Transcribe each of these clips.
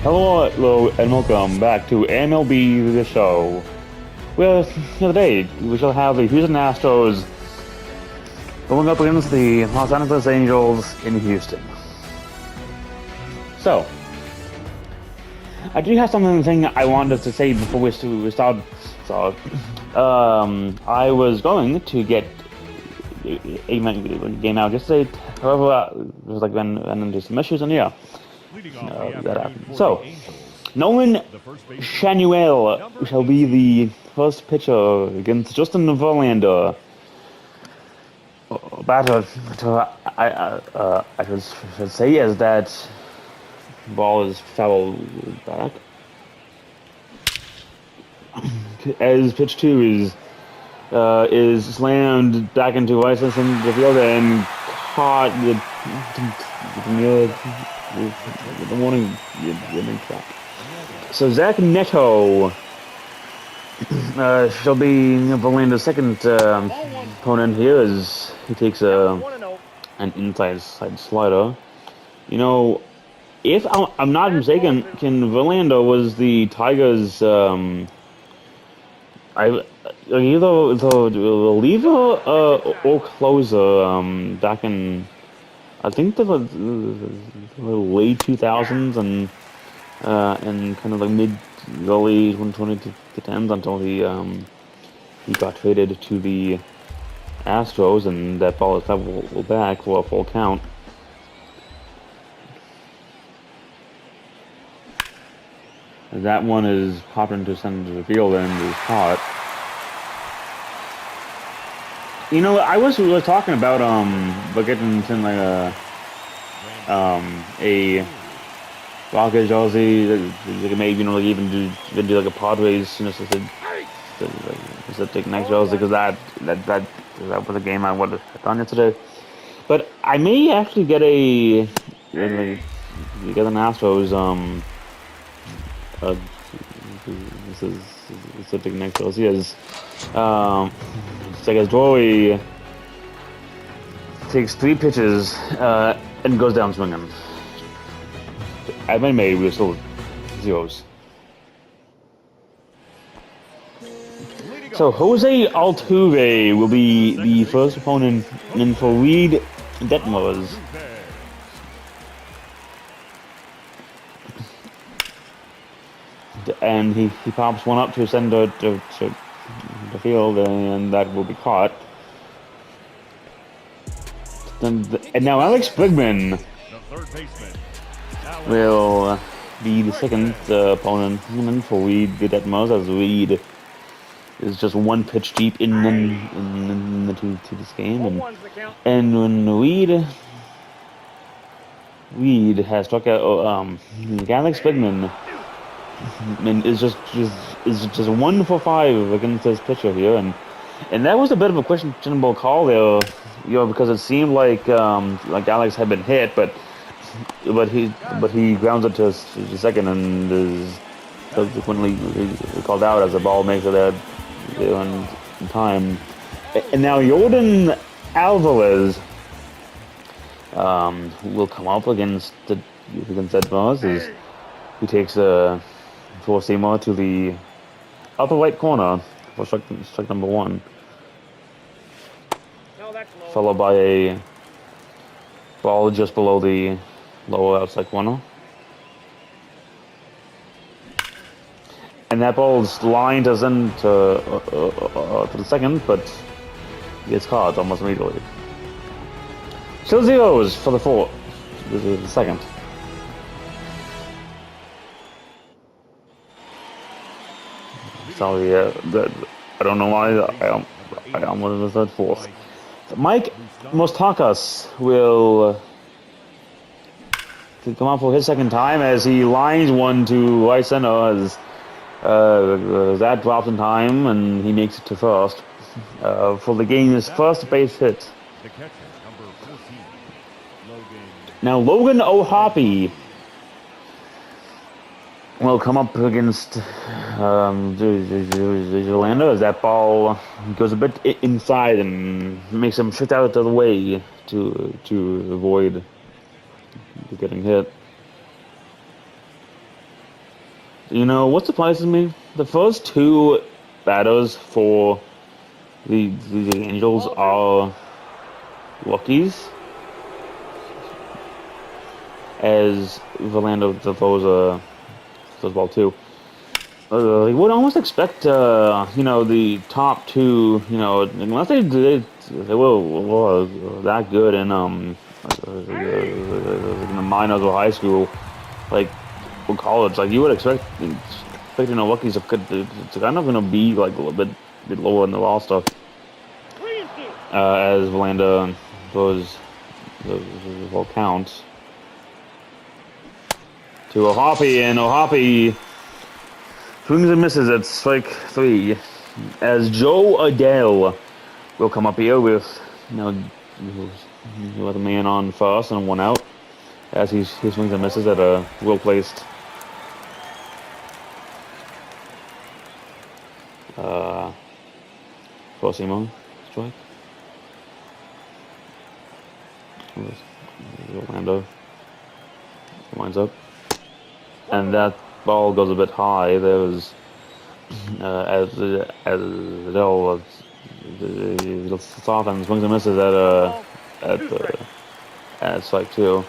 Hello, and welcome back to MLB The Show. Well, today we shall have the Houston Astros going up against the Los Angeles Angels in Houston. So, I do have something I wanted to say before we start. So, I was going to get a game out yesterday. However, it was like when into some issues, and yeah, that happened. So, Nolan Shanuel shall be the first pitcher against Justin Verlander. Batter, I should say, as that ball is foul back. As pitch two is slammed back into ice in the field and caught the morning track. So Zach Neto shall be Verlander's second opponent here as he takes an inside slider. You know, if I'm not mistaken, Verlander was the Tigers' either the reliever or closer back in I think the late 2000s and kind of like mid early 2020 to 10s until he got traded to the Astros, and that ball is foul back for a full count. That one is popped into center field and is caught. You know, we were talking about getting like a Rocket jersey, like maybe like even do like a Padres, specific next jersey, because that was a game I would have done yesterday. But I may actually get an Astros this is specific next jersey as it's like as Joey takes 3 pitches and goes down swinging. At my May, we're still zeros. So Jose Altuve will be the first opponent in for Reed Detmers. And he pops one up to center to the field, and that will be caught. And now Alex Bregman will be the second opponent for Reed Detmers, as Reed is just one pitch deep in to this game, and when Reed has struck out Alex Bregman. And is just 1 for 5 against this pitcher here, and that was a bit of a questionable call there, because it seemed like Alex had been hit, but he grounds it to second and is subsequently called out as the ball makes it there in time. And now Jordan Alvarez will come up against Edmonds as he takes a four-seamer to the upper right corner for strike number 1. Followed by a ball just below the lower outside corner. And that ball's lined us into to the second, but gets caught almost immediately. Still zeros for the fourth. This is the second. Sorry, I don't know why I almost said fourth. Mike Moustakas will come out for his second time as he lines one to right center as that drops in time and he makes it to first for the game's first base hit. Now Logan O'Hoppe will come up against Verlander as that ball goes a bit inside and makes him shift out of the way to avoid getting hit. You know what surprises me? The first two batters for the Angels are rookies, as Verlander throws ball too. You would almost expect, you know, the top two, you know, unless they were that good in the minors or high school, like or college, like you would expect, you know, rookies it's kind of gonna be like a little bit lower in the roster, as Verlander those ball counts to O'Hoppe, and O'Hoppe swings and misses at strike 3, as Joe Adele will come up here with, you know, with a man on first and 1 out, as he swings and misses at a well-placed Cosimo strike. Orlando winds up, and that ball goes a bit high. There was as Adele softens, swings and misses at strike 2.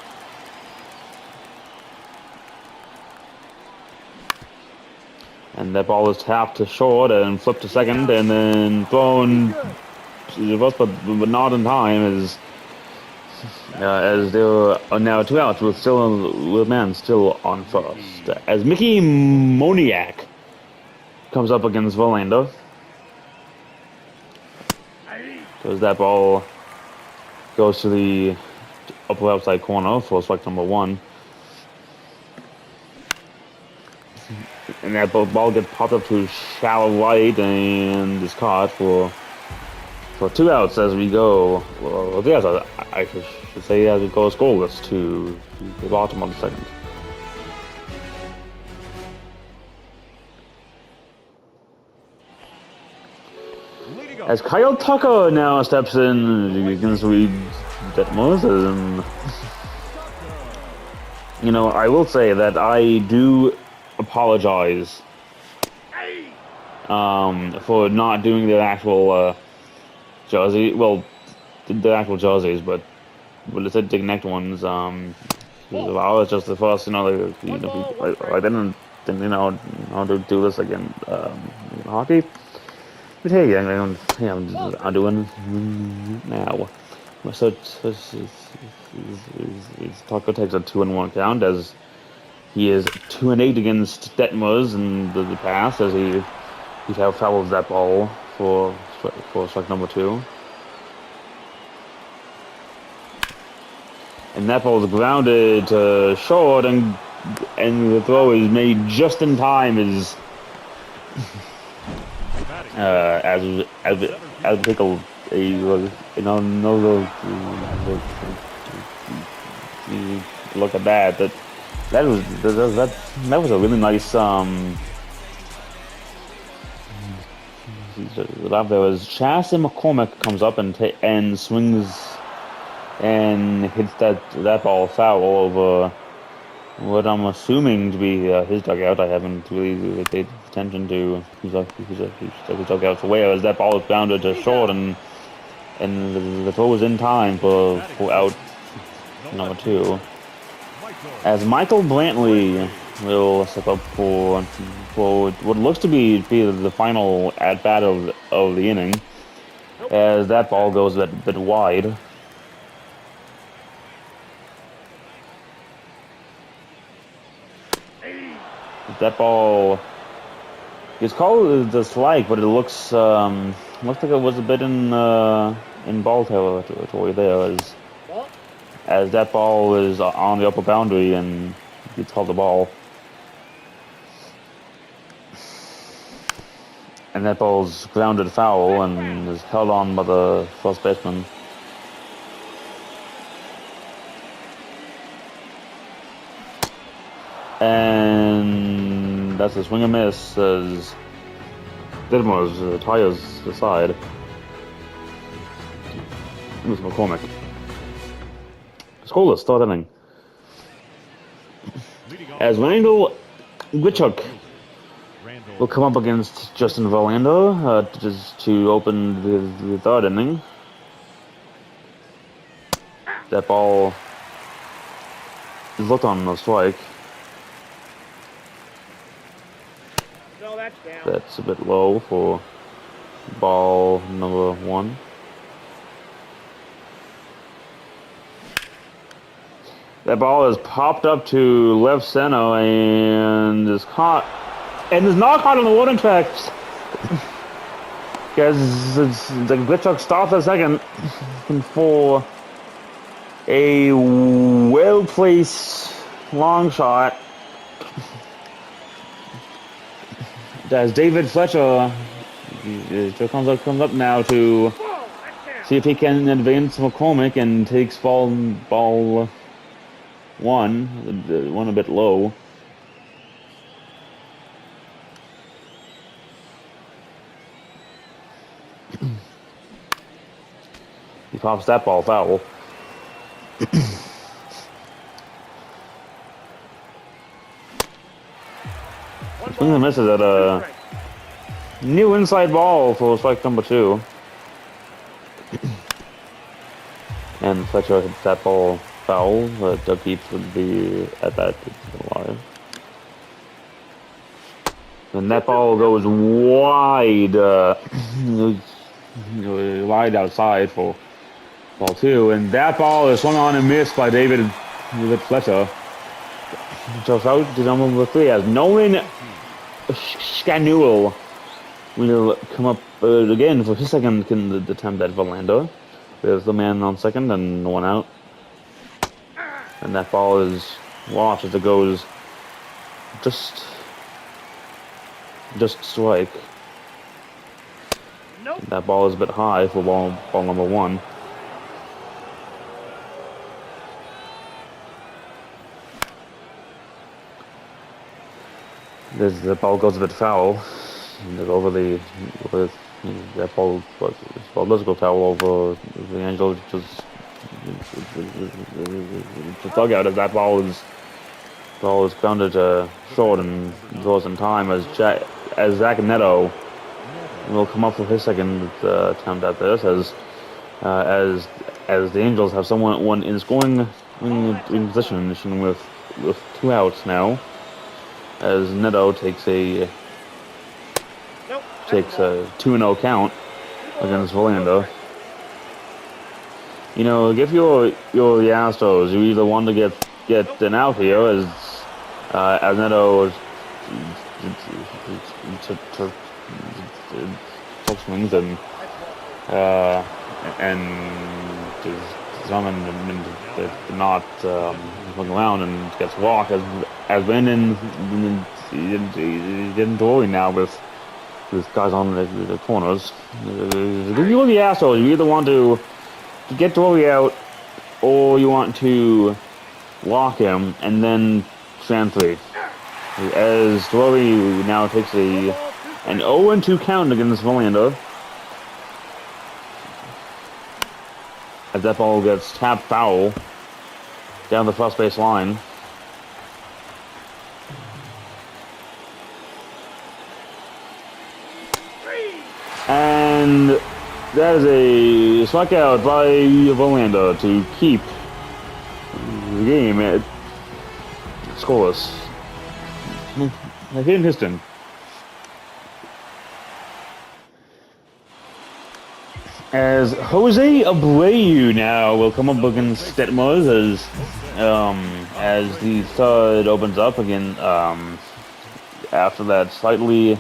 And that ball is tapped to short and flipped to second, and then thrown to reverse, but not in time, as there are now 2 outs with man still on first. As Mickey Moniak comes up against Verlander, because that ball goes to the upper outside corner for strike number 1. And that ball gets popped up to shallow right and is caught for 2 outs as we go. Well, yes, I should say as we go scoreless to the bottom of the second. As Kyle Tucker now steps in against Detmers, and you know, I will say that I do apologize for not doing the actual jersey. Well, the actual jerseys, but let's say the connect ones. I was just the first, you know, I didn't you know how to do this again. Hockey. But hey, I'm doing now. So Taco takes a 2-1 count, as he is 2-8 against Detmers in the past, as he fouls that ball for strike number 2. And that ball is grounded to short, and the throw is made just in time as take a look at that. That was a really nice there was Chasson McCormick comes up and swings and hits that ball foul over what I'm assuming to be his dugout. I haven't really paid attention to his dugout. So whereas that ball is bounded to short, and the throw was in time for out number 2. As Michael Brantley will step up for what looks to be the final at bat of the inning, as that ball goes a bit wide. That ball is called the strike, but it looks like it was a bit in ball territory there, as that ball is on the upper boundary and it's called the ball. And that ball's grounded foul and is held on by the first baseman. And that's a swing and miss as Ditmer's tires aside. It was McCormick. Scoreless, third inning. As Randall Grichuk will come up against Justin Verlander just to open the third inning. That ball is looked on a strike. No, that's down. That's a bit low for ball number 1. That ball is popped up to left center and is caught. And is not caught on the warning tracks. Because the Glitchuck stops a second for a well-placed long shot. As David Fletcher comes up now to see if he can advance McCormick and takes ball 1 a bit low. He pops that ball foul. Swings and misses at a new inside ball for strike number 2. And Fletcher hits that ball foul, but Doug Keeps would be at that line. And that ball goes wide, wide outside for ball 2, and that ball is swung on and missed by David Fletcher. So out to number 3 as Nolan Scanuel will come up again for his second attempt at Verlander. There's the man on second and 1 out. And that ball is watched as it goes just strike. Nope. That ball is a bit high for ball number 1. The ball goes a bit foul. That ball does go foul over the Angels. Just the dugout as that ball is grounded short and draws in time as Zach Neto will come up for his second attempt at this as the Angels have someone in scoring in position with 2 outs now. As Neto takes a 2-0 count against Verlander. You know, if you're the Astros, you either want to get an out here as Neto swings and not looking around and gets walked as Brandon getting too now with guys on the corners. If you're the Astros, you either want to get Dory out or you want to lock him and then transfer. As Dory now takes an 0-2 count against Verlander. As that ball gets tapped foul down the first base line. And that is a strikeout by Verlander to keep the game at scoreless. Here in Houston. As Jose Abreu now will come up against Detmers as the third opens up again after that slightly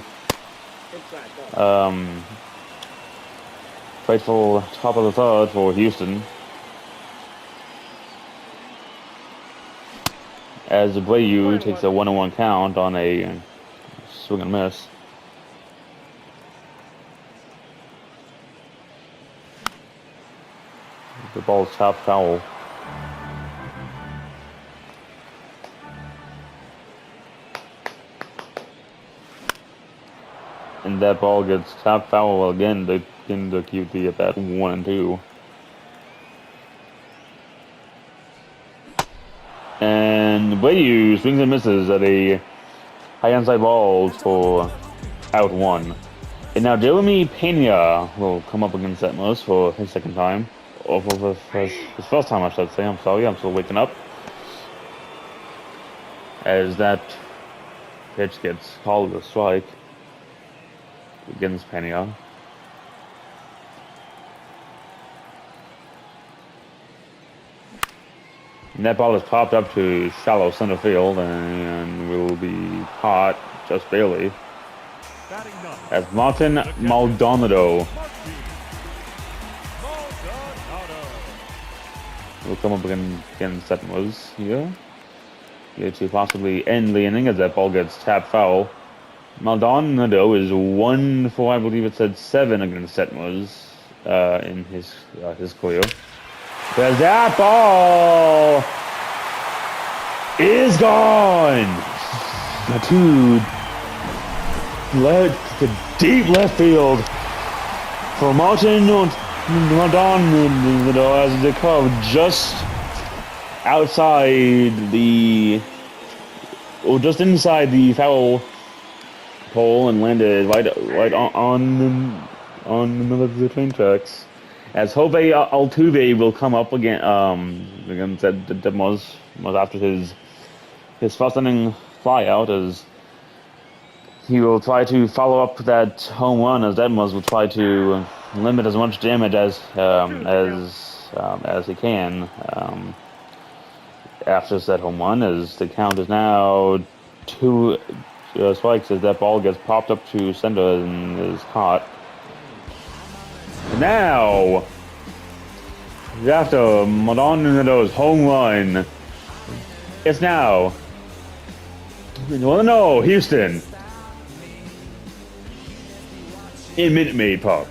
frightful top of the third for Houston. As Abreu takes a 1-1 count on a swing and miss. The ball's top foul. And that ball gets top foul again to keep the at bat 1-2. And Abreu swings and misses at a high inside ball for out one. And now Jeremy Pena will come up against Atmos for his second time. Or for his first time, I should say. I'm sorry, I'm still waking up. As that pitch gets called a strike against Pena. And that ball is popped up to shallow center field and will be caught just barely. As Martin Maldonado will come up against Setmos here. Here to possibly end the inning as that ball gets tapped foul. Maldonado is 1 for, I believe it said 7 against Setmos in his career. Because that ball is gone to deep left field for Martin Maldonado as the curve just outside just inside the foul pole and landed right on the middle of the train tracks. As Jose Altuve will come up against that was after his first inning flyout, as he will try to follow up that home run, as Edmonds will try to limit as much damage as he can after that home run, as the count is now 2 strikes as that ball gets popped up to center and is caught. Now, after Maldonado's home run, it's now, Houston, in Minute Maid Park.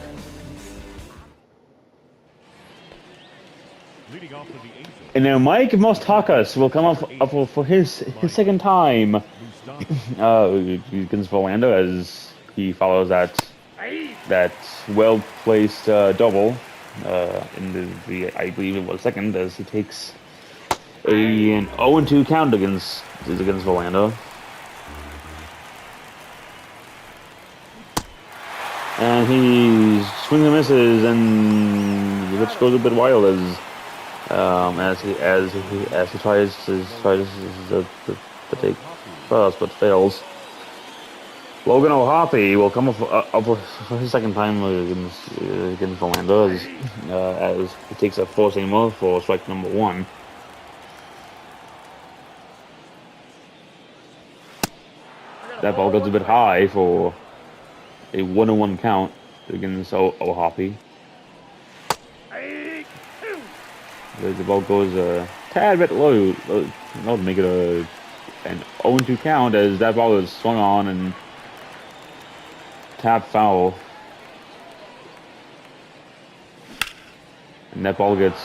And now Mike Mostakas will come up for his second time against Verlander, as he follows that well-placed double in the I believe it was second, as he takes an 0-2 count against Verlander. And he swings and misses, and the pitch goes a bit wild as he tries to take first, but fails. Logan O'Hoppe will come up for his second time against Verlander as he takes a 4-seamer for strike number 1. That ball goes a bit high for a 1-1 count against O'Hoppe. The ball goes a tad bit low, to make it an 0-2 count, as that ball is swung on and tap foul, and that ball gets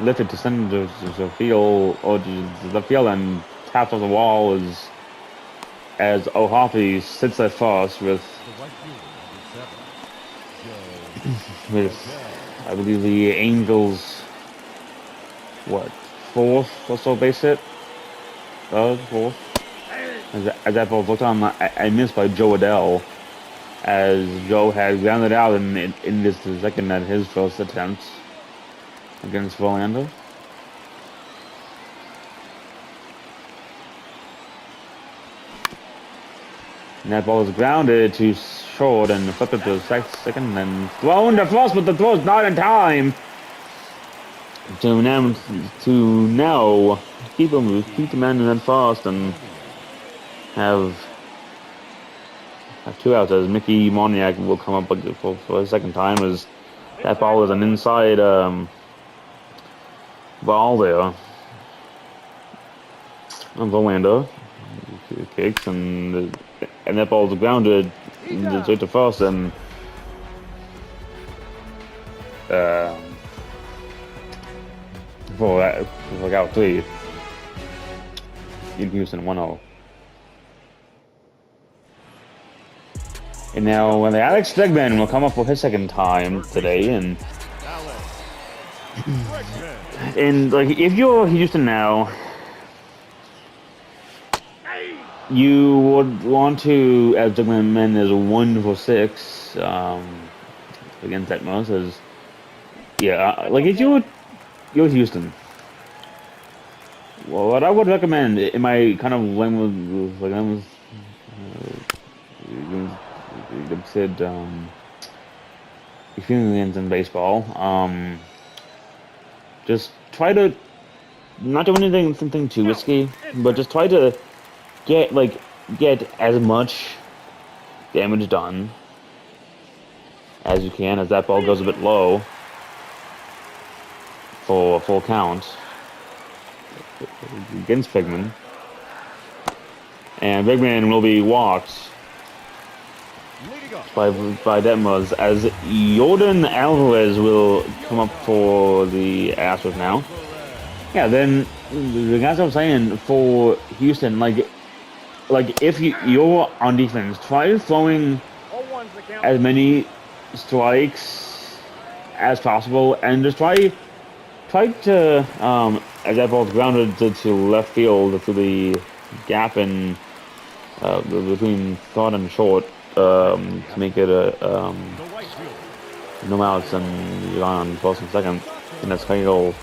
lifted to center the field or the field and taps off the wall as O'Hoppe sits at first with I believe the Angels fourth or so base hit, fourth. As that ball looked on, I missed by Joe Adele, as Joe had grounded out in this second at his first attempt against Verlander. And that ball is grounded to short and flipped it to second and thrown to first, but the throw is not in time to now keep the man in first and have 2 outs, as Mickey Moniak will come up for a second time, as that ball is an inside ball there on Verlander. Kicks and that ball is grounded straight to first, and for out 3 in Houston, 1-0. And now when the Alex Stegman will come up for his second time today, and like if you're Houston now, you would want to, as Douglas is 1 for 6 against that most is yeah. Like if you're Houston, well, what I would recommend in my kind of language, like I was, said, experience in baseball, just try to not do anything something too risky, but just try to get as much damage done as you can as that ball goes a bit low for a full count against Bigman. And Bigman will be walked by Detmers as Jordan Alvarez will come up for the Astros now. Yeah, then the guys I'm saying for Houston, like if you're on defense, try throwing as many strikes as possible, and just try to as that ball's grounded to left field to the gap in between third and short to make it a no outs and you're on first and second, and that's Kyle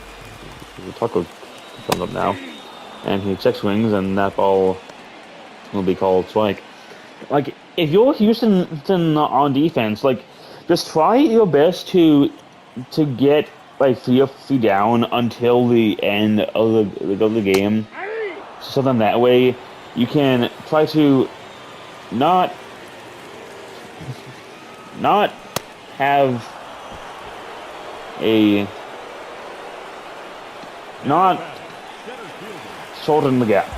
Tucker comes up now, and he check swings, and that ball will be called strike. Like if you're Houston on defense, like just try your best to get like 3 or 3 down until the end of the game, so then that way you can try to not have a not shorten the gap.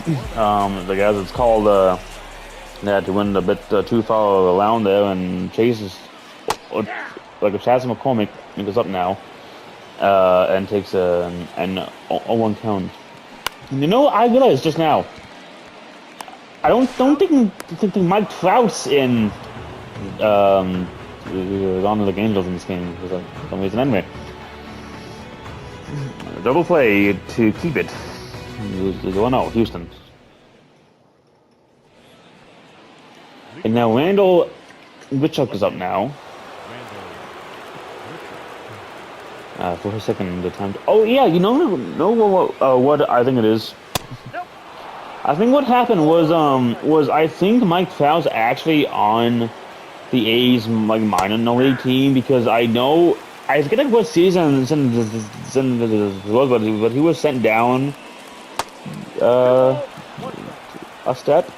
The guys, it's called that he went a bit too far around there and chases like a Chaz McCormick goes up now and takes an 0-1 count. And you know, I realized just now, I don't think Mike Trout's in on the Angels in this game for some reason. Anyway, double play to keep it. 1-0 Houston. And now Randall Witchuck is up now. For a second attempt. Oh yeah, you know what I think it is. I think what happened was I think Mike Trout's actually on the A's like minor league team, because I forget like what season was, but he was sent down a step.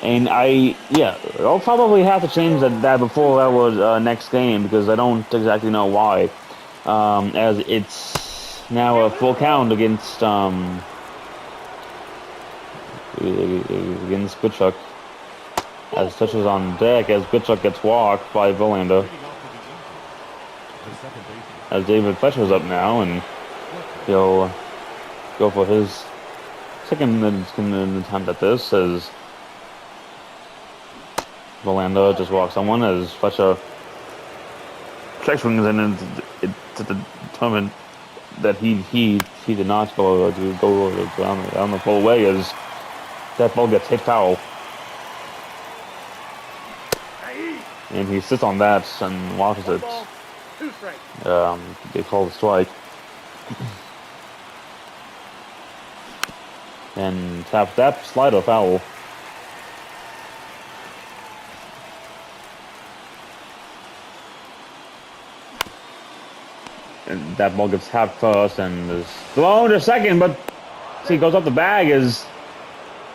And I'll probably have to change that before that was next game, because I don't exactly know why. As it's now a full count against Bitchuck. As touches on deck as Bitchuck gets walked by Verlander. As David Fletcher's up now, and he'll go for his second attempt at this as Verlander just walks someone as Fletcher check swings in and to determine that he did not go down the full way as that ball gets hit foul. And he sits on that and watches it. They call the strike. And taps that slider foul. And that ball gets tapped first and is thrown to second, but see, goes up the bag as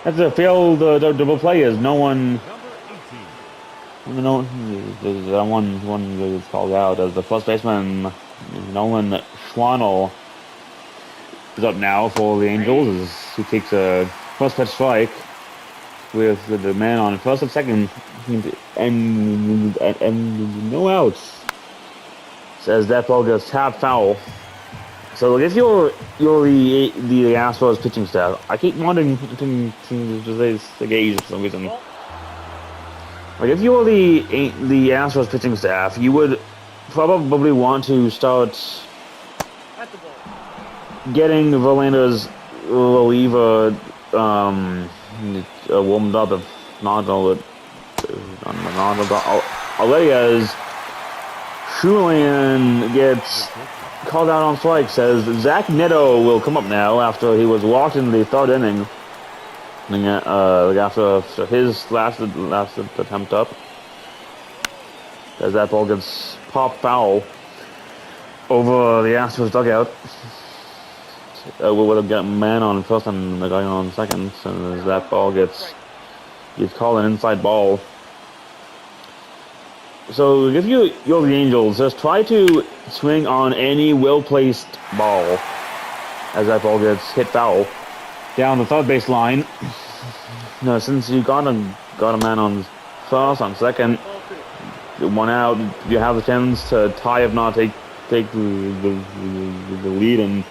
that's a failed double play as no one is called out as the first baseman Nolan Schwannel is up now for the Angels as he takes a first pitch strike with the man on first and second and no outs. As that ball gets tapped foul. So if you're the Astros pitching staff, I keep wanting to say the A's for some reason. Like if you're the Astros pitching staff, you would probably want to start getting Verlander's reliever warmed up, if not already as Shulian gets called out on strike. Says Zach Neto will come up now after he was walked in the third inning. After his last attempt up, as that ball gets popped foul over the Astros dugout. With a man on first and the guy on second, and as that ball gets called an inside ball. So if you're the Angels, just try to swing on any well-placed ball as that ball gets hit foul down the third base line. No, since you got a man on first, on second, 1 out, you have the chance to tie, if not take the lead, and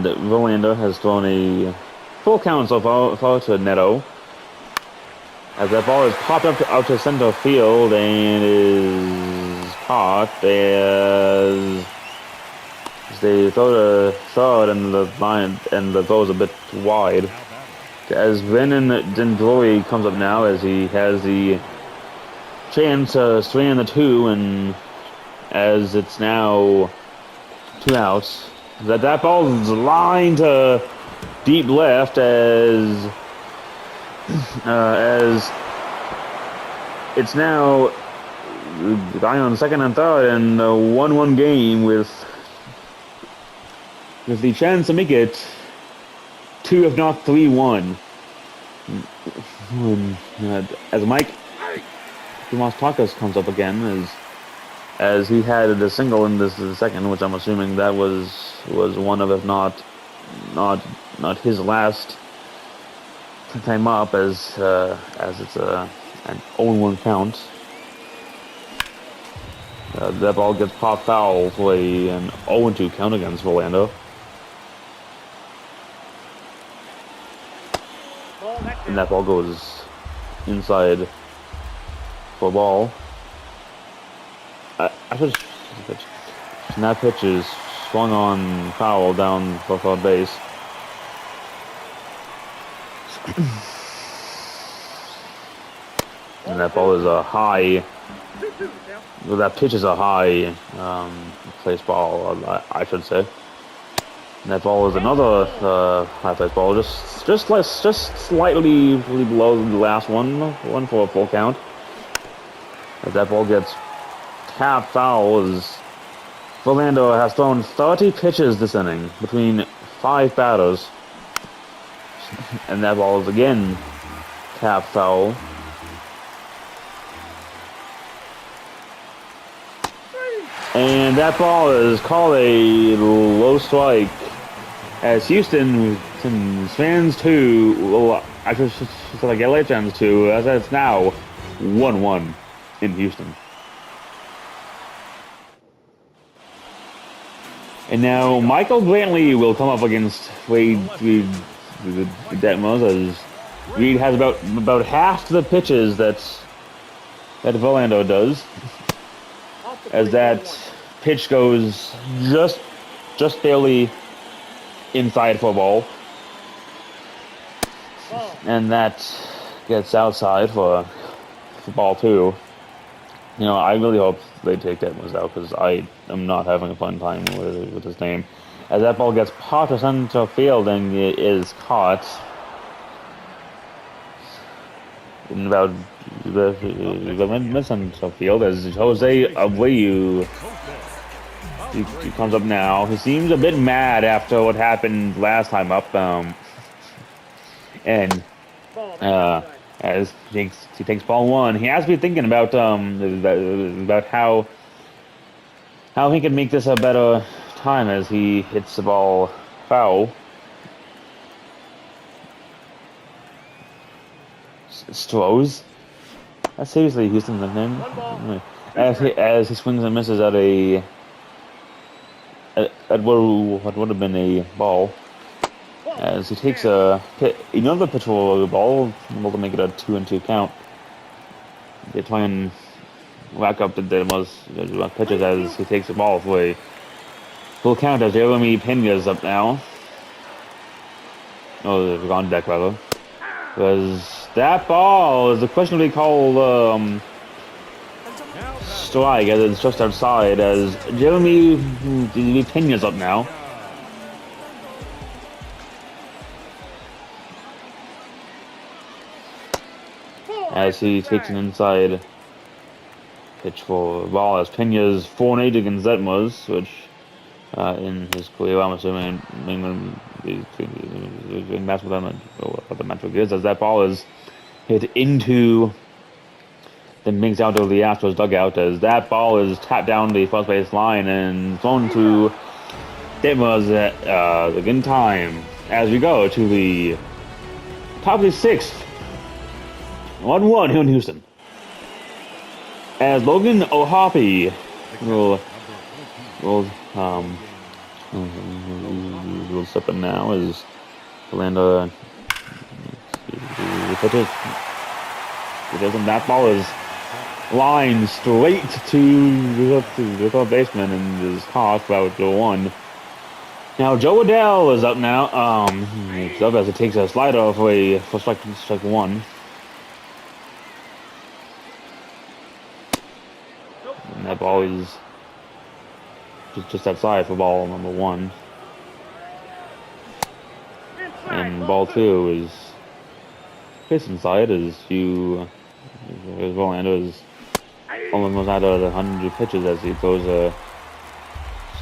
Verlander has thrown a full count so far to Neto. As that ball is popped up out to center field and is caught as they throw to third, and the line and the throw is a bit wide. As Brennan Dendroy comes up now, as he has the chance to swing in the 2, and as it's now 2 outs, that ball's lined to deep left as it's now the guy on second and third, and a 1-1 game with the chance to make it 2, if not 3-1. As Mike Dumas-Tacos comes up again, as he had a single in this second, which I'm assuming that was one of, if not his last time up, as it's an 0-1 count. That ball gets popped foul for an 0-2 count against Verlander. And that ball goes inside for a ball. And that pitch is swung on foul down for third base. And that ball is a high. Well, that pitch is a high place ball, I should say. And that ball is another high place ball, just slightly below the last one for a full count. As that ball gets tapped foul, as Verlander has thrown 30 pitches this inning between 5 batters. And that ball is again tapped foul. And that ball is called a low strike as Houston fans 2, well, I should say like LA fans 2, as it's now 1-1 in Houston. And now Michael Brantley will come up against Wade Detmers, as Reed has about half the pitches that Verlander does. As that pitch goes just barely inside for a ball. And that gets outside for ball 2. You know, I really hope they take Detmers out, because I am not having a fun time with his name. As that ball gets popped to center field and it is caught in about the mid-center field, as Jose Abreu he comes up now. He seems a bit mad after what happened last time up, and as he takes ball 1, he has to be thinking about how he can make this a better time as he hits the ball foul. Stros. That's seriously Houston's nickname. As he swings and misses at what would have been a ball. As he takes another pitch for the ball, able to make it a 2-2 count. They try and rack up the most pitches as he takes the ball for Full count as Jeremy Pena's up now. Oh, they've gone deck rather. Because that ball is a questionably called strike as it's just outside as Jeremy Pena's up now. As he takes an inside pitch for ball as Pena's 4-8 against Detmers, which in his career I'm assuming that's what the metric is, as that ball is hit into the mix out of the Astros dugout as that ball is tapped down the first base line and thrown to Detmers in time as we go to the top of the sixth. 1-1 here in Houston. As Logan O'Hoppe will step in now as Orlando pitches. And that ball is lined straight to the third baseman and is caught for out 1. Now Joe Adele is up now. He's up as it takes a slider for strike 1. And that ball is just outside for ball number 1. And ball 2 is pitched inside as Orlando is almost out of the 100 pitches as he throws a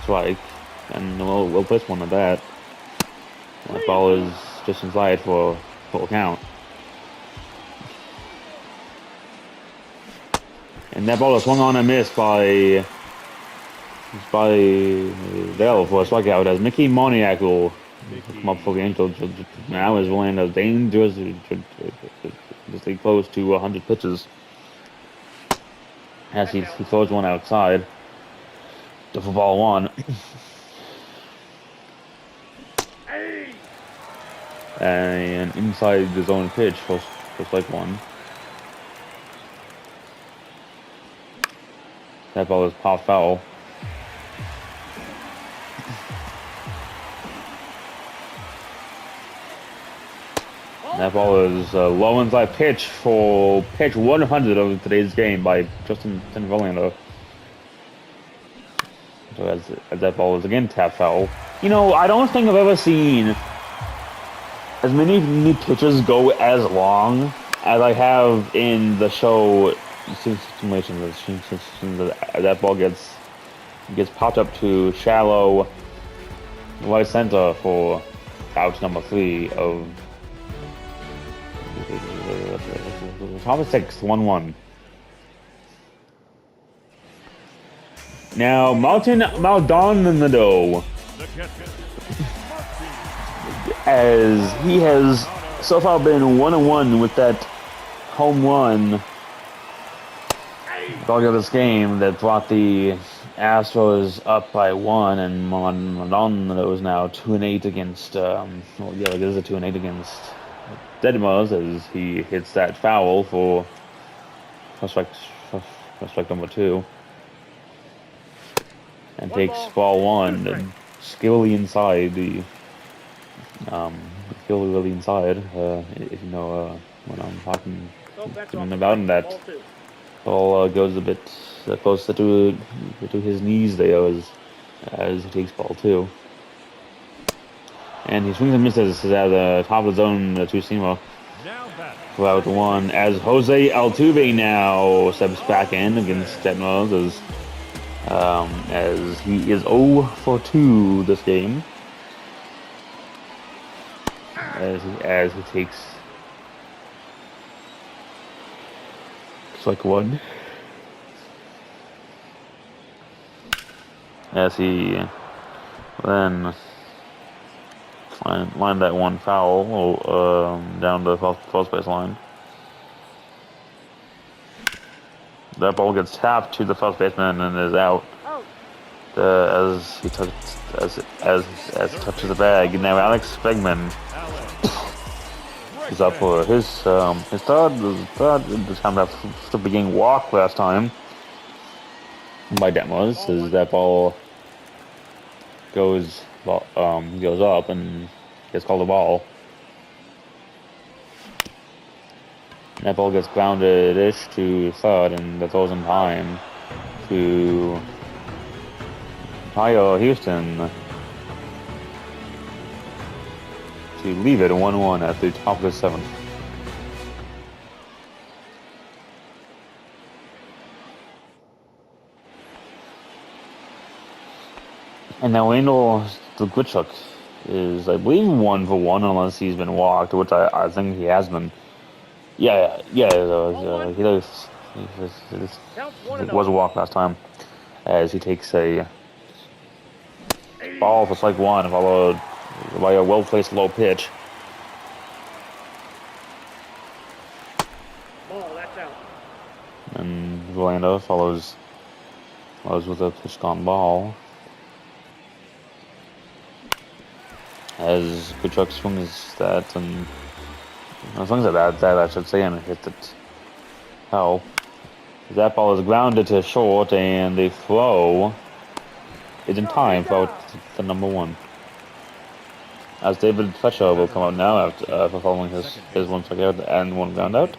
strike. And we'll pitch one of that. And that ball is just inside for full count. And that ball is swung on and missed by Dell for a strikeout as Mickey Moniak will come up for the Angels. Now is Orlando dangerous, just close to 100 pitches. As he throws one outside for ball 1. And inside the zone pitch for strike 1. That ball is popped foul. That ball is a low inside pitch for pitch 100 of today's game by Justin Verlander. So as that ball is again tap foul. You know, I don't think I've ever seen as many pitches go as long as I have in the show situations. That ball gets popped up to shallow right center for out number 3 of top of 6th, 1-1. Now Maldonado, as he has so far been 1-1 with that home run dog of this game that brought the Astros up by 1, and Maldonado is now 2-8 against. It is a 2-8 against Detmers as he hits that foul for strike number 2, and takes ball 1 and skillfully inside the really inside. If you know what I'm talking about, and that ball goes a bit closer to his knees there as he takes ball 2. And he swings and misses at the top of the zone, 2-seamer for out 1. As Jose Altuve now steps back in against Detmers as he is 0 for 2 this game. As he takes strike 1. As he then lined that one foul down the first base line. That ball gets tapped to the first baseman and is out as he touches the bag. Now Alex Bregman is up for his third. This time after being walked last time by Detmers, as that ball goes up and gets called a ball. That ball gets grounded-ish to third, and that throws in time to Tyler Houston to leave it 1-1 at the top of the seventh. And now Randall the Glitchuck is, I believe, 1-for-1 unless he's been walked, which I think he has been. Yeah, he does. It was a walk last time, as he takes a ball for strike one, followed by a well-placed low pitch. Ball, that's out. And Verlander follows with a pitch gone ball. As Kachuk swings that and swings at that I should say, and hit it. How? That ball is grounded to short, and the throw is in time for out the number one. As David Fletcher will come out now after following his one strikeout and one ground out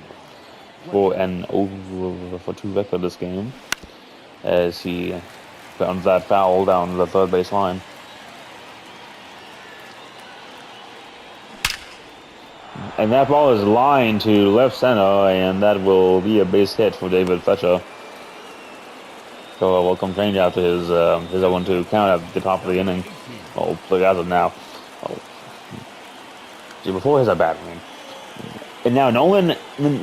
for an 0-for-2 record this game, as he grounds that foul down the third base line. And that ball is lined to left center, and that will be a base hit for David Fletcher. So a welcome change after his 0-2 count at the top of the inning. Oh, look at it now. Oh. See, before his at-bat, I mean. And now Nolan Newell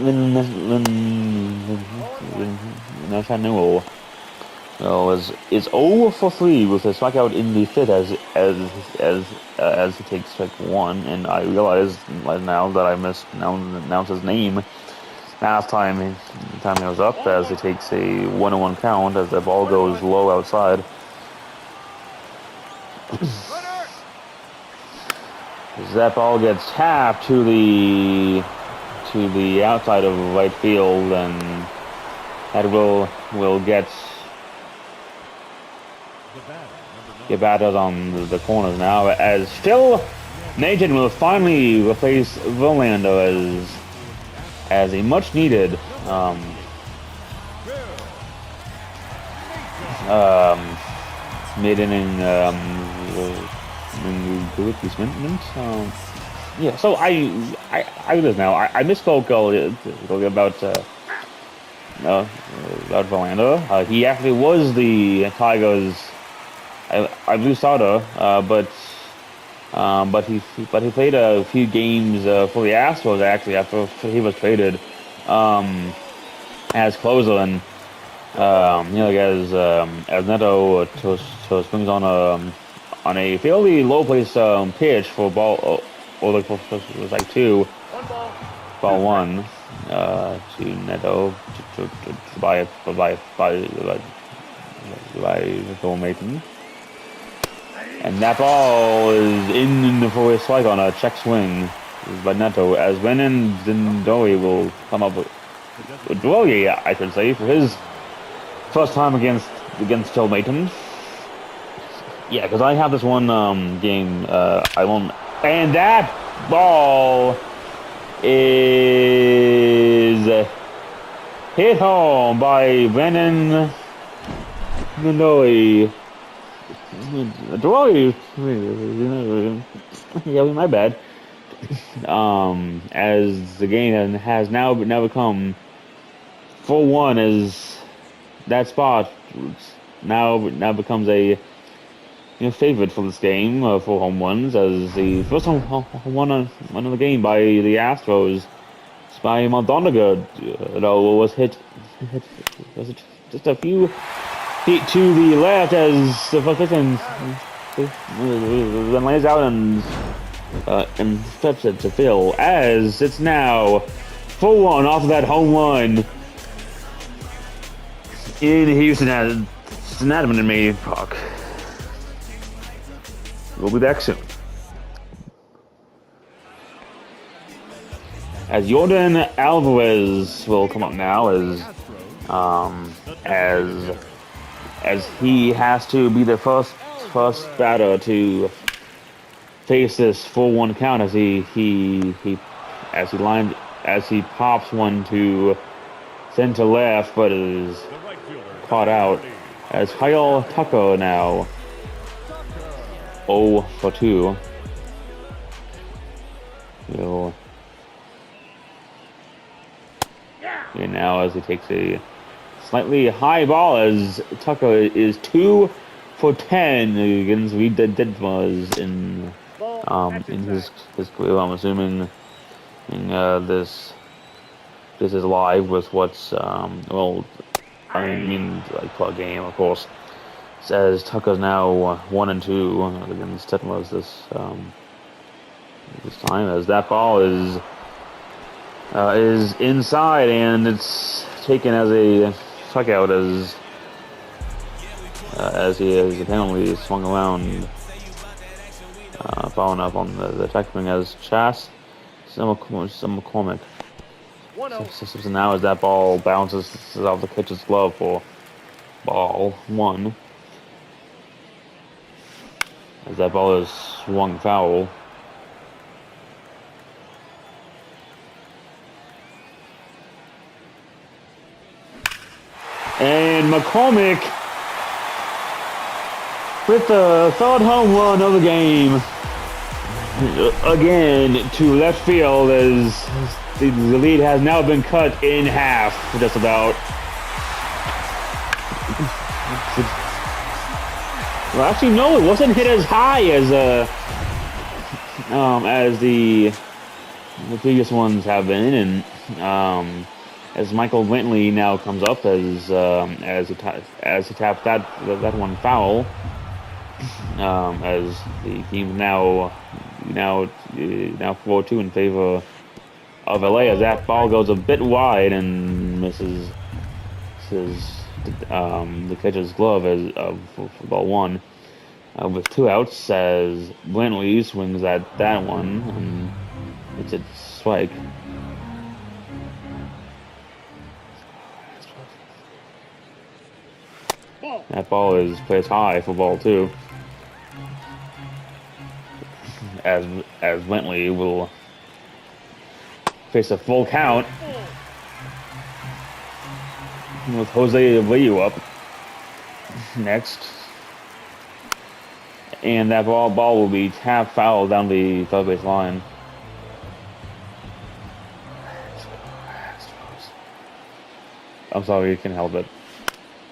is 0-for-3 with a strikeout in the fifth as he takes strike one, and I realize now that I mispronounced his name last time he was up, as he takes a 1-1 count as the ball goes low outside. As that ball gets tapped to the outside of right field, and that will get batters on the corners now, as Phil Nathan will finally replace Verlander as a much needed mid-inning replacement. Yeah, so I do this now. I misspoke about Verlander. He actually was the Tigers' I believe starter, but he played a few games for the Astros actually after he was traded as closer, and as Neto swings on a fairly low place pitch for ball or like two, ball one to Neto by Phil Maton. And that ball is in for a strike on a check swing by Neto, as Brennan Dindoy will come up with Dwoye, I should say, for his first time against Phil Maton. Yeah, because I have this one game I won't, and that ball is hit home by Brennan Dindoy. Yeah, my bad. As the game has now become 4-1, as that spot now becomes a favorite for this game for home runs, as the first home run of the game by the Astros by Maldonado was hit just a few feet to the left, as the first pitch then lays out and steps it to Phil, as it's now 4-1 off of that home run in Houston at Snadman and May Park. We'll be back soon. As Jordan Alvarez will come up now, as he has to be the first first batter to face this 4-1 count as he pops one to center left, but is caught out as Kyle Tucker now 0 for 2. And now as he takes a slightly high ball as Tucker is 2 for 10 against Reed Ditmars in his career. I'm assuming this is live with what's well, I mean like per game, of course. Says Tucker's now 1 and 2 against Ditmars this time, as that ball is inside and it's taken as a strikeout as he has apparently swung around far enough on the checkpoint as Chas McCormick. So now as that ball bounces off the catcher's glove for ball 1. As that ball is swung foul. And McCormick with the third home run of the game again to left field as the lead has now been cut in half, just about. Well, actually, no, it wasn't hit as high as the previous ones have been, and as Michael Bentley now comes up as he taps that one foul, as the team now 4-2 in favor of LA, as that ball goes a bit wide and misses the catcher's glove as for ball 1 with 2 outs, as Bentley swings at that one and it's a strike. That ball is placed high for ball 2. As Bentley will face a full count with Jose Abreu up next. And that ball will be tapped foul down the third base line. I'm sorry, you can't help it.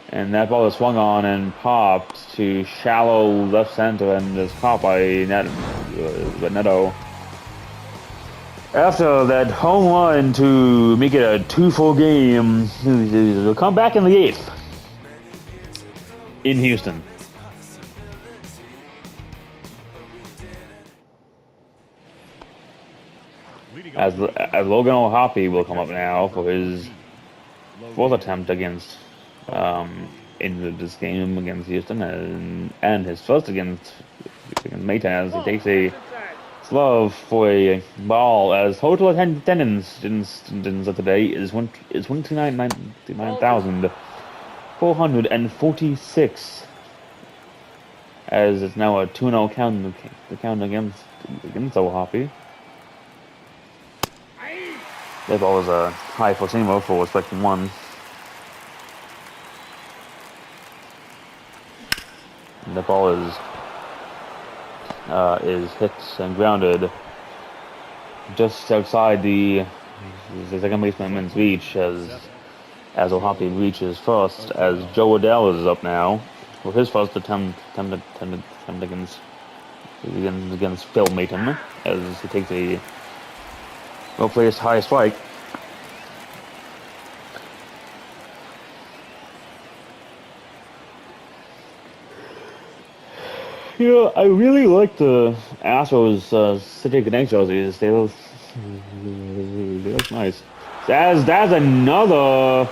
And that ball is swung on and popped to shallow left center and is caught by Neto. After that home run to make it a 2-4 game, they'll come back in the 8th in Houston. As Logan O'Hoppe will come up now for his 4th attempt against in this game against Houston, and his first against Mayton, as he takes a slove for a ball, as total attendance of today is 129,446, as it's now a 2-0 count against O'Hoppe. That ball was a high for seamer for strike 1. The ball is hit and grounded just outside the second baseman's reach as O'Hoppe reaches first, as Joe Adele is up now for his first attempt against Phil Mayton, as he takes a well-placed high strike. You know, I really like the Astros City Connect jerseys. They look nice. That's another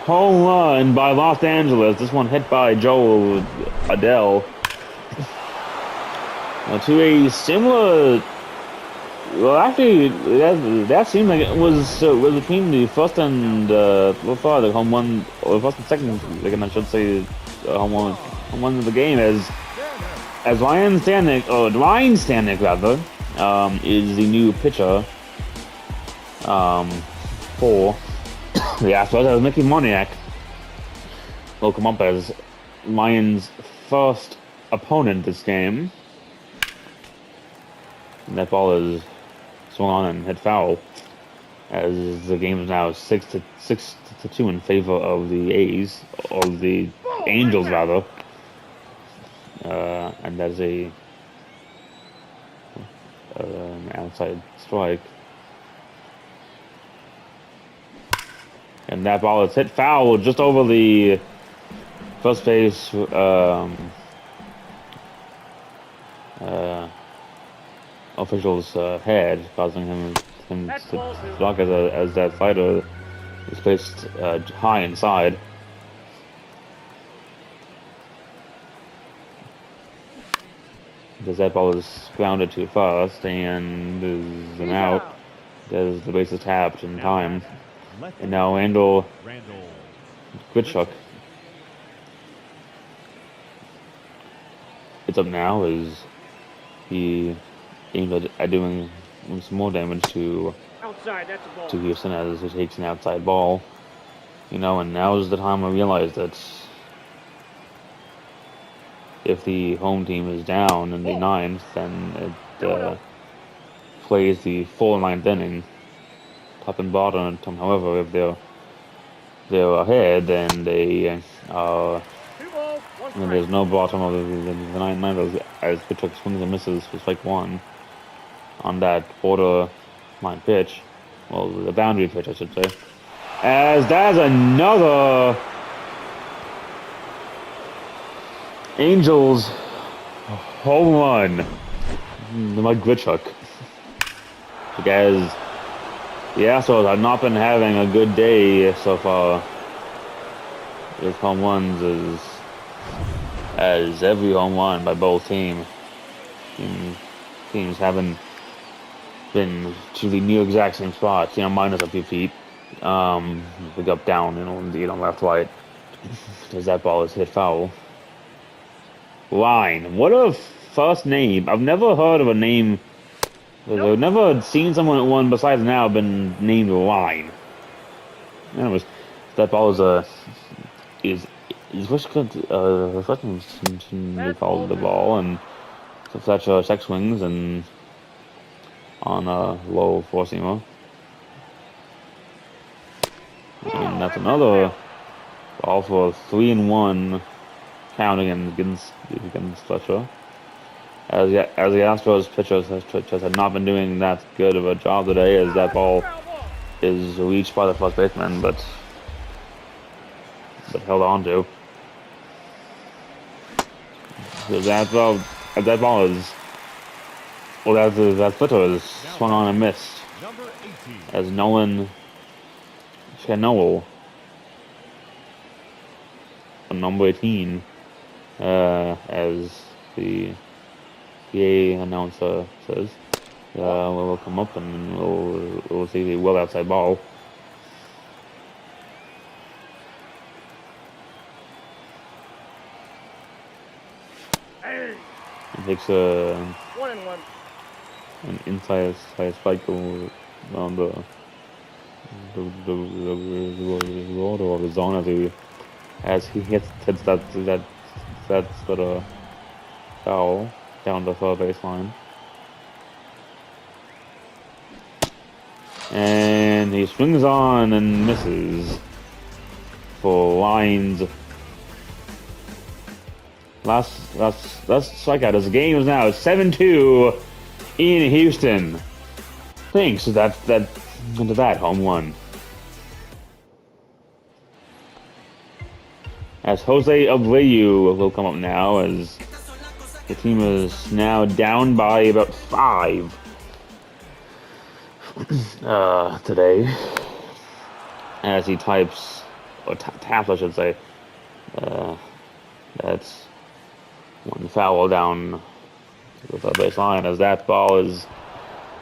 home run by Los Angeles. This one hit by Joe Adele. To a similar. Well, actually, that seemed like it was between the first and the home run, or first and second. I should say home home runs of the game as Ryan Stanek rather, is the new pitcher for the Astros. As Mickey Moniak will come up as Lions' first opponent this game. And that ball is swung on and hit foul, as the game is now 6-2 in favor of the A's, or the Angels rather. And that's an outside strike. And that ball is hit foul just over the first base official's head, causing him to block as that slider is placed high inside. Because that ball is grounded to first and is an out, as the base is tapped in time. And now Randall Grichuk. It's up now as he aimed at doing some more damage to Houston as he takes an outside ball. You know, and now's the time I realize that if the home team is down in the ninth, then it plays the full ninth inning, top and bottom. However, if they're ahead, then they and there's no bottom of the ninth as Grichuk swings and misses for strike one on that borderline pitch. Well, the boundary pitch, I should say. As that's another Angels home run by Grichuk. Because the Astros have not been having a good day so far with home runs, as every home run by both teams haven't been to the near exact same spots, minus a few feet. We up down, indeed on left, right, as that ball is hit foul. Line. What a first name. I've never heard of a name. I've never seen someone besides now been named Line. Anyways, that ball is first name they called the ball, and so Fletcher check swings and on a low four-seamer. And that's another ball for 3-1 count against Fletcher. As the Astros pitchers have not been doing that good of a job today, as that ball is reached by the first baseman, but held on to. So that ball is, well, that Fletcher is swung on and missed, as Nolan Chanowell, number 18, as the PA announcer says, we'll come up and we'll see the well outside ball. It takes an inside spike around the border of the zone as he hits that sort of foul down the third baseline. And he swings on and misses for Lions. Last strikeout as the game is now 7-2 in Houston. Thanks to that home run. As Jose Abreu will come up now, as the team is now down by about 5 today. As he types, or taps, I should say, that's one foul down the third base line, as that ball is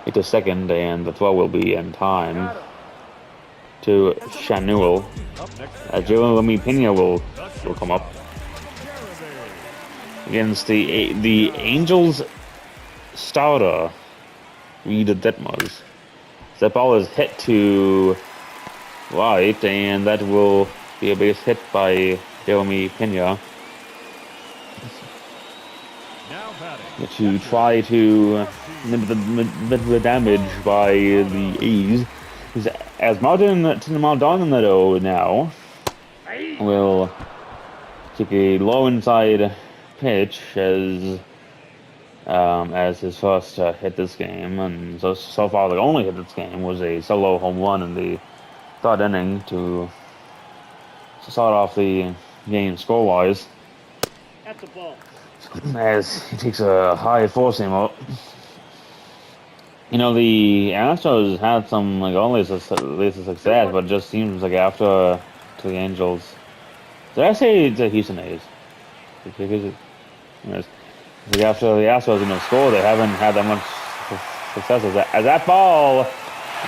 into second, and the throw will be in time to Chanowell, as Jeremy Pena will come up. against the Angels starter, Reed Detmers. That ball is hit to right, and that will be a base hit by Jeremy Pena to try to limit the damage by the A's. As Maldonado now will take a low inside pitch as his first hit this game, and so far the only hit this game was a solo home run in the third inning to start off the game score-wise. That's a ball. As he takes a high four-seamer. You know, the Astros had some like early success, but it just seems like after to the Angels. Did I say the Houston A's? Like after the Astros score, they haven't had that much success as that ball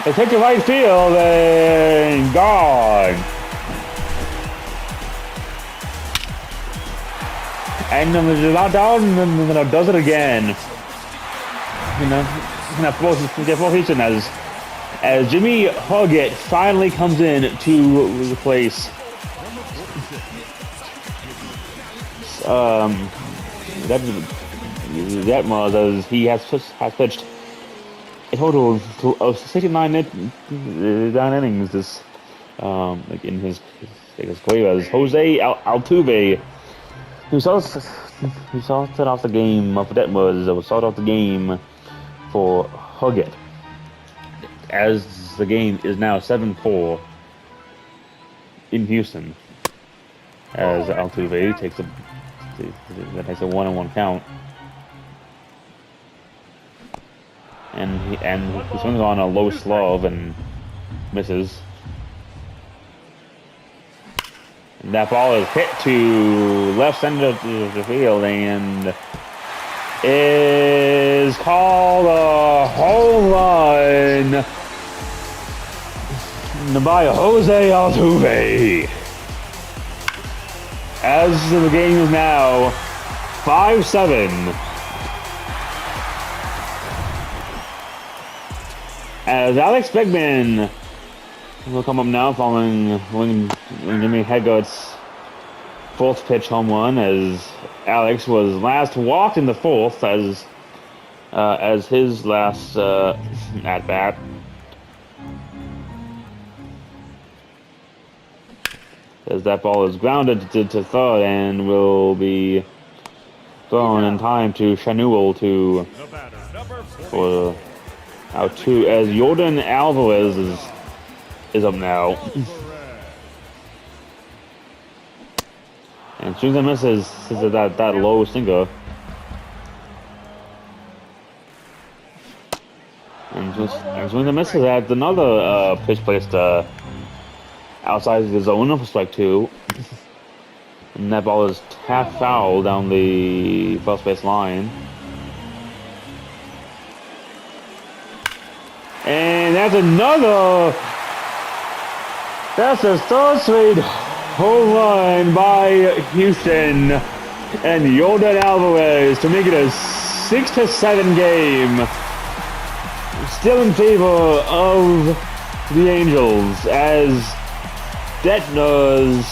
is hit to right field and gone. And not down and does it again. For Houston as Jimmy Hoggett finally comes in to replace Detmers, as he has pitched a total of 69 innings this like in his career, as Jose Altuve, who started off the game for Detmers, started off the game for Hoggett, as the game is now 7-4 in Houston, as Altuve takes a 1-on-1 count, and he swings on a low slove and misses. And that ball is hit to left center of the field and is called a home run by Jose Altuve. As the game is now 5-7. As Alex Bregman will come up now following Jimmy Hoggett's fourth pitch home run, as Alex was last walked in the fourth as his last at bat. As that ball is grounded to third and will be thrown in time to Shanuel for out two, as Jordan Alvarez is up now. And swings and misses that low sinker. And swings and misses at another pitch placed outside the zone for strike two. And that ball is half foul down the first base line. And that's the third straight home run by Houston and Jordan Alvarez to make it a 6-7 game. Still in favor of the Angels, as Detmers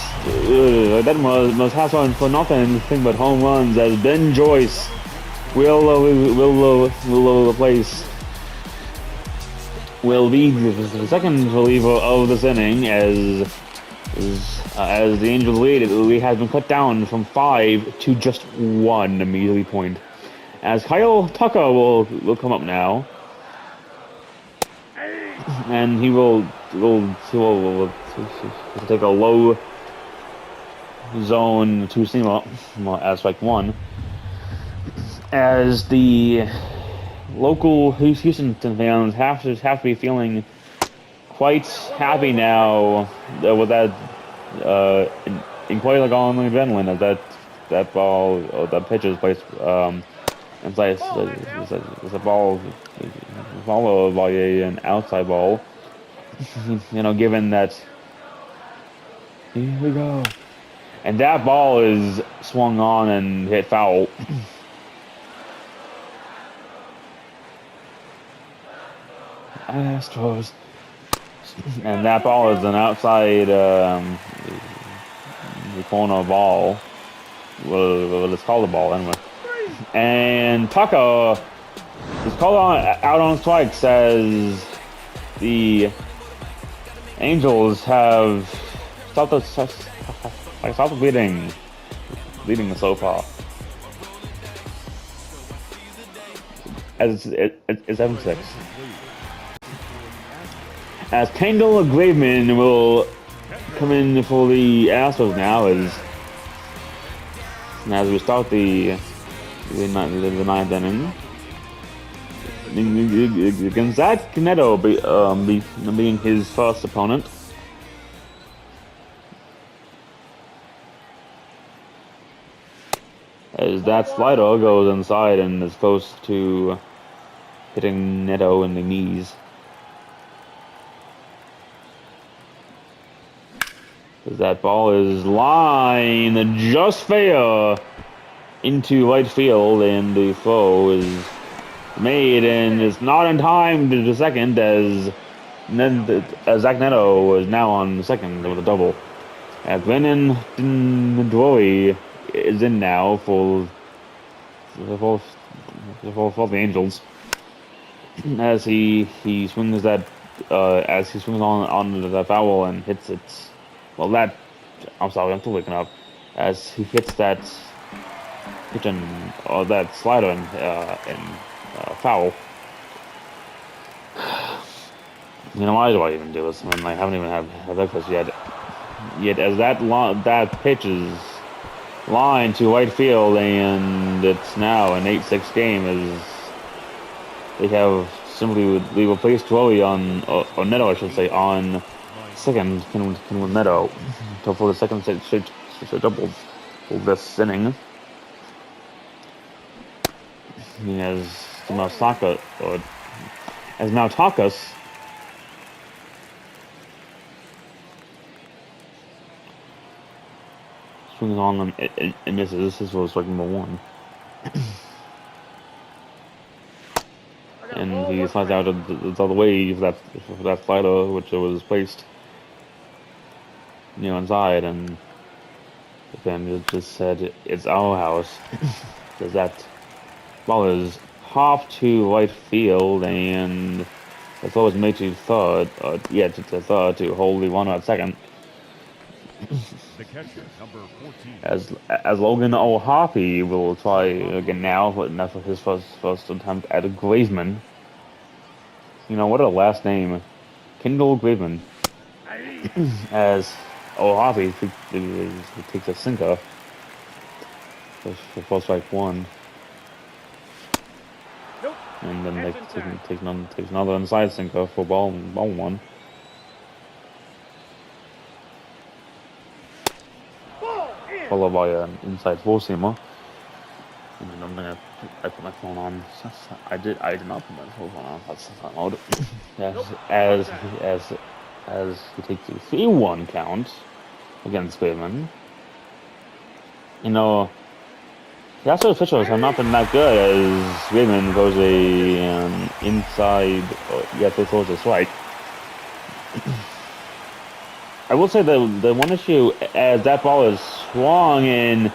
has on for nothing but home runs, as Ben Joyce will be the second reliever of this inning, as the Angels lead has been cut down from 5 to just 1 immediately point. As Kyle Tucker will come up now, and he will take a low zone two-seamer at strike one, as the local Houston fans have to be feeling quite happy now with that in quite like on adrenaline, as that ball or that pitch is placed it's a ball followed by an outside ball. Given that, here we go, And that ball is swung on and hit foul. Astros. And that ball is an outside corner ball. Well, let's call the ball anyway. And Tucker is called out on strikes as the Angels have stopped leading so far. As it's 7-6. As Kendall Graveman will come in for the Astros now as we start the ninth inning. Against Zach Neto being his first opponent. As that slider goes inside and is close to hitting Neto in the knees. As that ball is lined just fair into right field, and the throw is made, and it's not in time to the second as Zach Neto is now on second with a double. As Brennan Dory is in now for the Angels. As he swings that on the foul and hits it. Well, I'm sorry, I'm still waking up. As he hits that that slider and foul. You know, why do I even do this? I mean, I haven't even had breakfast yet. Yet, as that pitch is lined to right field, and it's now an 8-6 game, as they have simply replaced Rory or Neto, I should say, on second, can win Neto for the second straight double for this inning. He has Maltakas swings on them and misses. This was like number one. And he slides out the other way for that slider, which was placed inside, and then it just said it's our house. Because that ball is hopped to right field, and the throw is made to third, to third to hold the runner at second. The catcher, number 14. As Logan O'Hoppy will try again now, but not for his first attempt at a Graveman. You know, what a last name. Kendall Graveman. As O'Hoppy takes a sinker for strike one. Nope. And then takes another inside sinker for ball one. Followed by an inside four-seamer. And then I'm gonna put my phone on. I did not put my phone on. That's not loud. As he takes a 3-1 count against Bateman. You know, the Astros pitchers have not been that good, as Bateman goes inside. They throws a strike. I will say the one issue, as that ball is swung and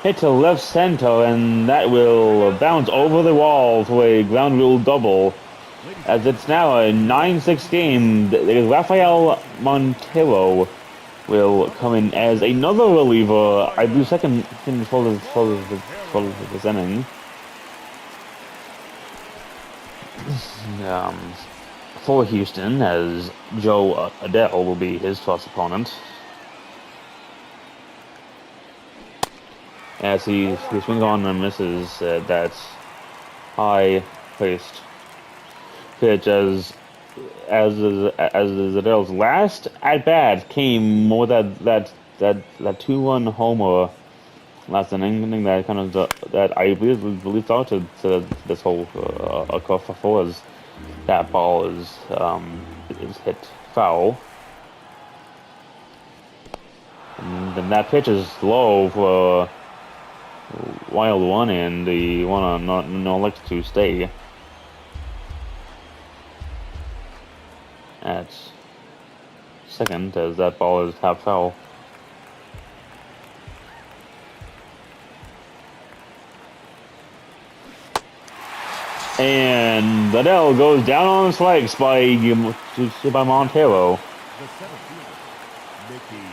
hit to left center, and that will bounce over the wall for a ground rule double. As it's now a 9-6 game, Rafael Montero will come in as another reliever. I believe second for this inning. For Houston, as Joe Adele will be his first opponent. As he swings on and misses that high-placed pitch, as Adele's last at bat came more that 2-1 homer last inning that kind of that I believe started to this whole kerfuffle, as that ball is hit foul. And that pitch is low for wild one, and the one on no elects to stay at second as that ball is tap foul. And Liddell goes down on his legs by Montero. The center fielder, Mickey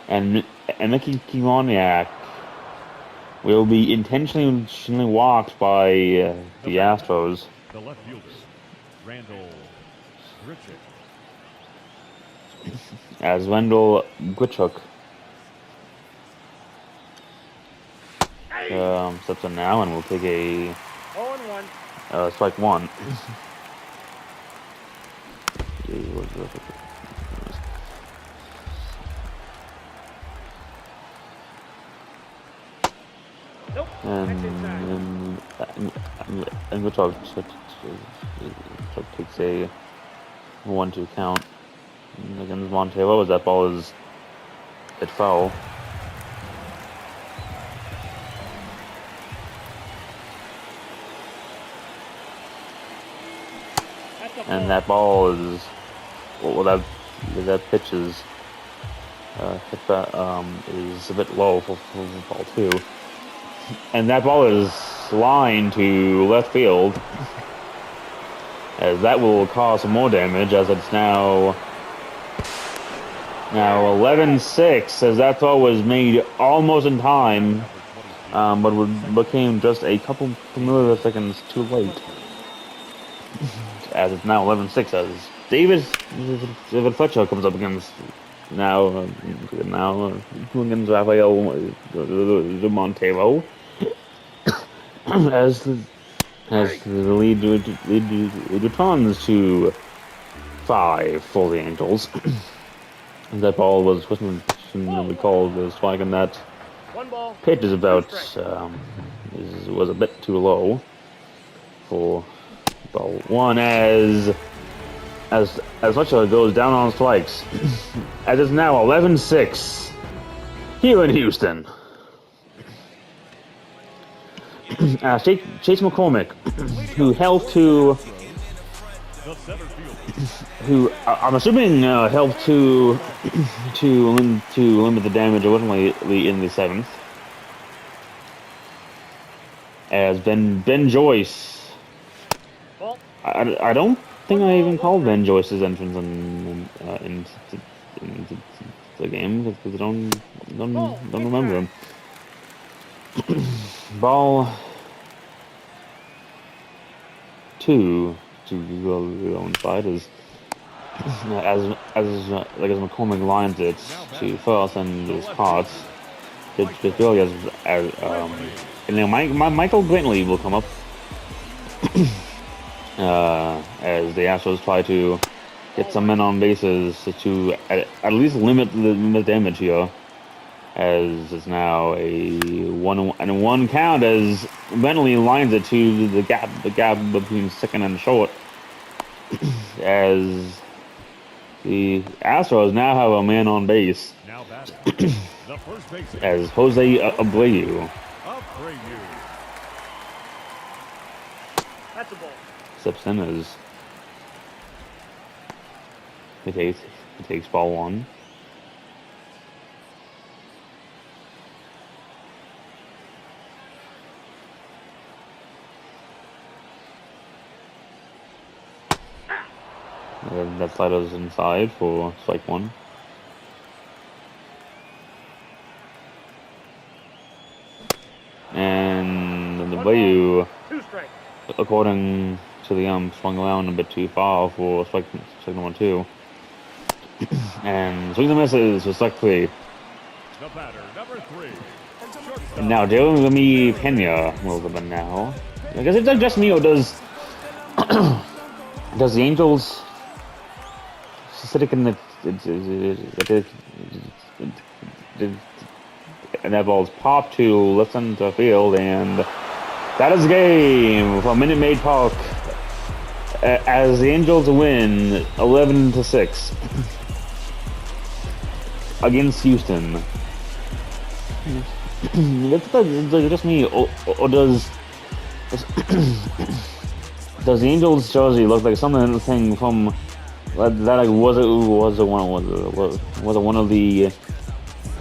Moniak. And Mickey Kimoniak will be intentionally walked by the Astros. The left fielder, Randall Grichuk. As Wendell Grichuk steps in now, and we'll take a 0-1. strike one. Nope. And Grichuk takes a 1-2 count against Montero as that ball is hit foul. That's a And ball. that ball is that pitch is is a bit low for ball two. And that ball is lined to left field, as that will cause some more damage, as it's now 11-6, as that throw was made almost in time, but became just a couple milliseconds too late. As it's now 11-6, as David Fletcher comes up against against Rafael Montero, as the lead returns to 5 for the Angels. That ball was questionably called a strike, and that 1 ball. pitch is about 2 strikes. was a bit too low for ball one, as Fletcher goes down on strikes. As it's now 11-6 here in Houston. Chase McCormick, who helped to, The center fielder, who I'm assuming helped to limit the damage originally in the 7th, as Ben Joyce. Ball. I don't think I even called Ben Joyce's entrance into the game because I don't remember him. Ball 2 to go inside as McCormick lines it to first and his parts. Just really as and then Michael Brentley will come up as the Astros try to get some men on bases to at least limit the damage here, as it's now a 1-1 count as Bentley lines it to the gap between second and short, as the Astros now have a man on base now batting. The first baseman, as Jose Abreu Abreu. That's a ball. steps in as he takes ball 1. That slider's inside for strike 1. And the Bayou, 2 strikes. according to the swung around a bit too far for strike number 2. And swings and misses for strike 3. The batter, number 3. And now Jeremy Pena will come in now. I guess it's just me, or does the Angels sitting in and that ball's popped to left center field, and that is the game from Minute Maid Park as the Angels win 11-6 against Houston. That's just me, or does does the Angels jersey look like something from that was it one of the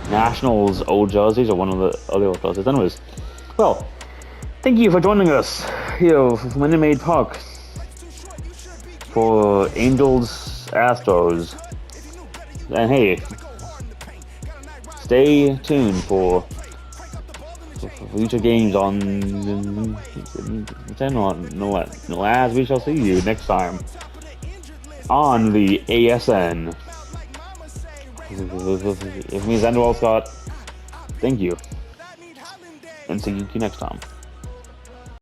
Nationals old jerseys or one of the other old jerseys? Anyways, well, thank you for joining us here from Minute Park for Angels Astros, and hey, stay tuned for future games on the channel. No, as we shall see you next time on the ASN. If me, Xander Scott, thank you, and see you next time.